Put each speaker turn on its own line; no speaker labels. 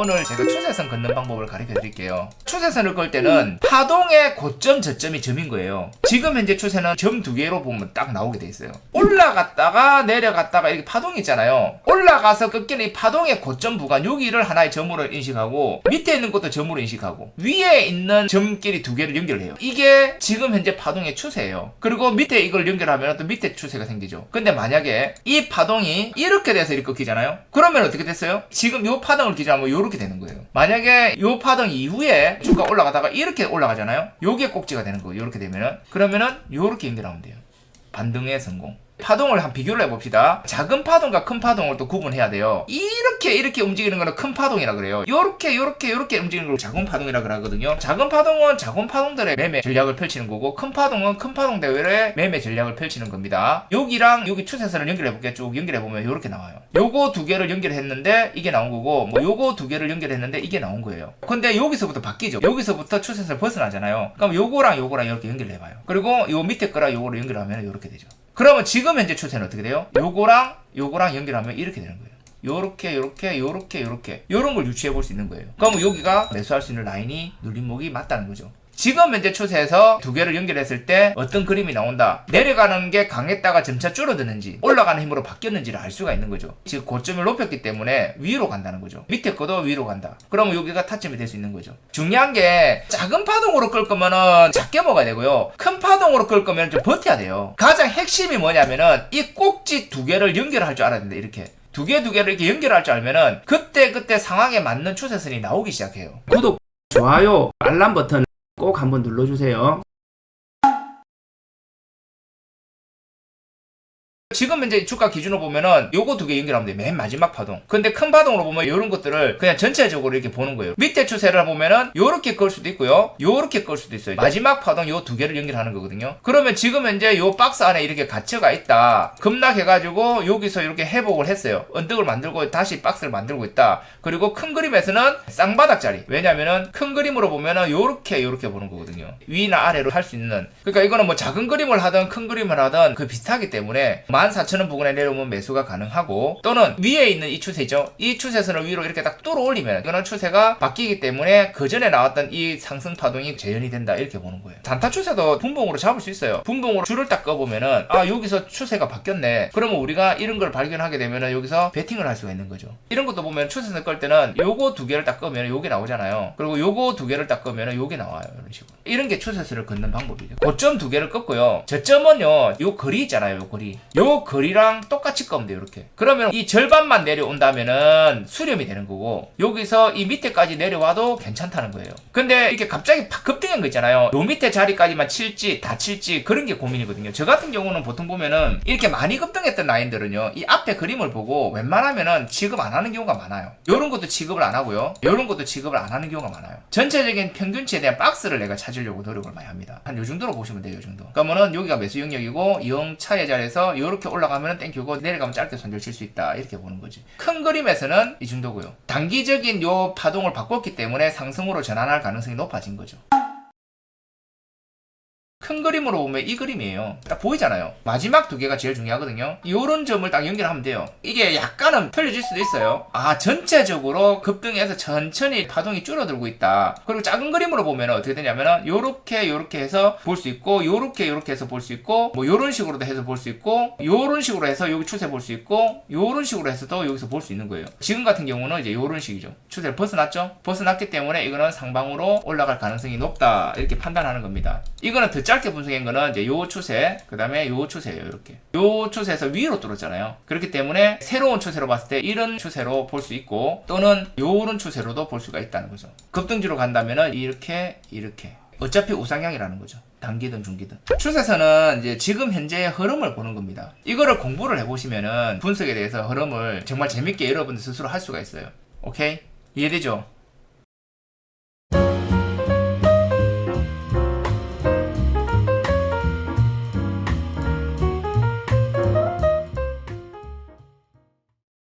오늘 제가 추세선 긋는 방법을 가르쳐 드릴게요. 추세선을 끌 때는 파동의 고점 저점이 점인 거예요. 지금 현재 추세는 점 두 개로 보면 딱 나오게 돼 있어요. 올라갔다가 내려갔다가 이렇게 파동이 있잖아요. 올라가서 꺾이는 이 파동의 고점 구간 여기를 하나의 점으로 인식하고 밑에 있는 것도 점으로 인식하고 위에 있는 점끼리 두 개를 연결해요. 이게 지금 현재 파동의 추세예요. 그리고 밑에 이걸 연결하면 또 밑에 추세가 생기죠. 근데 만약에 이 파동이 이렇게 돼서 이렇게 꺾이잖아요. 그러면 어떻게 됐어요? 지금 이 파동을 기준하면 이렇게 되는 거예요. 만약에 이 파동 이후에 주가 올라가다가 이렇게 올라가잖아요. 요게 꼭지가 되는 거예요. 이렇게 되면은 그러면은 요렇게 연결하면 돼요. 반등의 성공. 파동을 한 비교를 해봅시다. 작은 파동과 큰 파동을 또 구분해야 돼요. 이렇게 움직이는 거는 큰 파동이라 그래요. 요렇게 움직이는 걸 작은 파동이라 그러거든요. 작은 파동은 작은 파동들의 매매 전략을 펼치는 거고, 큰 파동은 큰 파동대회의 매매 전략을 펼치는 겁니다. 여기랑 여기 추세선을 연결해볼게요. 쭉 연결해보면 요렇게 나와요. 요거 두 개를 연결했는데 이게 나온 거고, 뭐 요거 두 개를 연결했는데 이게 나온 거예요. 근데 여기서부터 바뀌죠. 여기서부터 추세선을 벗어나잖아요. 그럼 요거랑 이렇게 연결을 해봐요. 그리고 요 밑에 거랑 요거를 연결하면 요렇게 되죠. 그러면 지금 현재 추세는 어떻게 돼요? 요거랑 연결하면 이렇게 되는 거예요. 요렇게 요런 걸 유추해 볼 수 있는 거예요. 그러면 여기가 매수할 수 있는 라인이 눌림목이 맞다는 거죠. 지금 현재 추세에서 두 개를 연결했을 때 어떤 그림이 나온다. 내려가는 게 강했다가 점차 줄어드는지 올라가는 힘으로 바뀌었는지를 알 수가 있는 거죠. 지금 고점을 높였기 때문에 위로 간다는 거죠. 밑에 거도 위로 간다. 그러면 여기가 타점이 될 수 있는 거죠. 중요한 게 작은 파동으로 끌 거면은 작게 먹어야 되고요. 큰 파동으로 끌 거면 좀 버텨야 돼요. 가장 핵심이 뭐냐면은 이 꼭지 두 개를 연결할 줄 알아야 된다. 이렇게. 두 개를 이렇게 연결할 줄 알면은 그때 상황에 맞는 추세선이 나오기 시작해요.
구독, 좋아요, 알람 버튼 꼭 한번 눌러주세요.
지금 현재 주가 기준으로 보면은 요거 두 개 연결하면 돼요. 맨 마지막 파동. 근데 큰 파동으로 보면 요런 것들을 그냥 전체적으로 이렇게 보는 거예요. 밑에 추세를 보면은 요렇게 끌 수도 있고요. 요렇게 끌 수도 있어요. 마지막 파동 요 두 개를 연결하는 거거든요. 그러면 지금 현재 요 박스 안에 이렇게 갇혀가 있다. 급락해가지고 여기서 이렇게 회복을 했어요. 언덕을 만들고 다시 박스를 만들고 있다. 그리고 큰 그림에서는 쌍바닥짜리. 왜냐면은 큰 그림으로 보면은 요렇게 보는 거거든요. 위나 아래로 할 수 있는. 그러니까 이거는 뭐 작은 그림을 하든 큰 그림을 하든 그 비슷하기 때문에 14,000원 부근에 내려오면 매수가 가능하고, 또는 위에 있는 이 추세죠. 이 추세선을 위로 이렇게 딱 뚫어 올리면 이거는 추세가 바뀌기 때문에 그 전에 나왔던 이 상승 파동이 재현이 된다. 이렇게 보는 거예요. 단타 추세도 분봉으로 잡을 수 있어요. 분봉으로 줄을 딱 꺼보면은 여기서 추세가 바뀌었네. 그러면 우리가 이런 걸 발견하게 되면은 여기서 베팅을 할 수가 있는 거죠. 이런 것도 보면 추세선 끌 때는 요거 두 개를 딱 끄면 요게 나오잖아요. 그리고 요거 두 개를 딱 끄면 요게 나와요. 이런 식으로. 이런 게 추세선을 긋는 방법이죠. 고점 두 개를 끄고요. 저점은요, 요 거리 있잖아요. 요 거리랑 똑같이 끄면 돼요. 이렇게. 그러면 이 절반만 내려온다면은 수렴이 되는 거고, 여기서 이 밑에까지 내려와도 괜찮다는 거예요. 근데 이렇게 갑자기 팍 급등한 거 있잖아요. 요 밑에 자리까지만 칠지 다 칠지 그런 게 고민이거든요. 저 같은 경우는 보통 보면은 이렇게 많이 급등했던 라인들은요, 이 앞에 그림을 보고 웬만하면은 취급 안 하는 경우가 많아요. 요런 것도 취급을 안 하고요, 요런 것도 취급을 안 하는 경우가 많아요. 전체적인 평균치에 대한 박스를 내가 찾으려고 노력을 많이 합니다. 한 요 정도로 보시면 돼요. 요 정도. 그러면은 여기가 매수 영역이고 0 차의 자리에서 요렇게 올라가면 땡큐고 내려가면 짧게 손절 칠 수 있다. 이렇게 보는 거지. 큰 그림에서는 이 정도고요. 단기적인 요 파동을 바꿨기 때문에 상승으로 전환할 가능성이 높아진 거죠. 큰 그림으로 보면 이 그림이에요. 딱 보이잖아요. 마지막 두 개가 제일 중요하거든요. 요런 점을 딱 연결하면 돼요. 이게 약간은 틀려질 수도 있어요. 전체적으로 급등해서 천천히 파동이 줄어들고 있다. 그리고 작은 그림으로 보면 어떻게 되냐면은 요렇게 해서 볼 수 있고, 요렇게 해서 볼 수 있고, 뭐 요런 식으로도 해서 볼 수 있고, 요런 식으로 해서 여기 추세 볼 수 있고, 요런 식으로 해서도 여기서 볼 수 있는 거예요. 지금 같은 경우는 이제 요런 식이죠. 추세를 벗어났죠? 벗어났기 때문에 이거는 상방으로 올라갈 가능성이 높다. 이렇게 판단하는 겁니다. 이거는 더 짧게 분석한 거는 이제 요 추세, 그 다음에 요 추세예요. 이렇게. 요 추세에서 위로 뚫었잖아요. 그렇기 때문에 새로운 추세로 봤을 때 이런 추세로 볼 수 있고, 또는 요런 추세로도 볼 수가 있다는 거죠. 급등주로 간다면은 이렇게. 어차피 우상향이라는 거죠. 단기든 중기든. 추세선은 이제 지금 현재의 흐름을 보는 겁니다. 이거를 공부를 해보시면은 분석에 대해서 흐름을 정말 재밌게 여러분들 스스로 할 수가 있어요. 오케이? 이해되죠?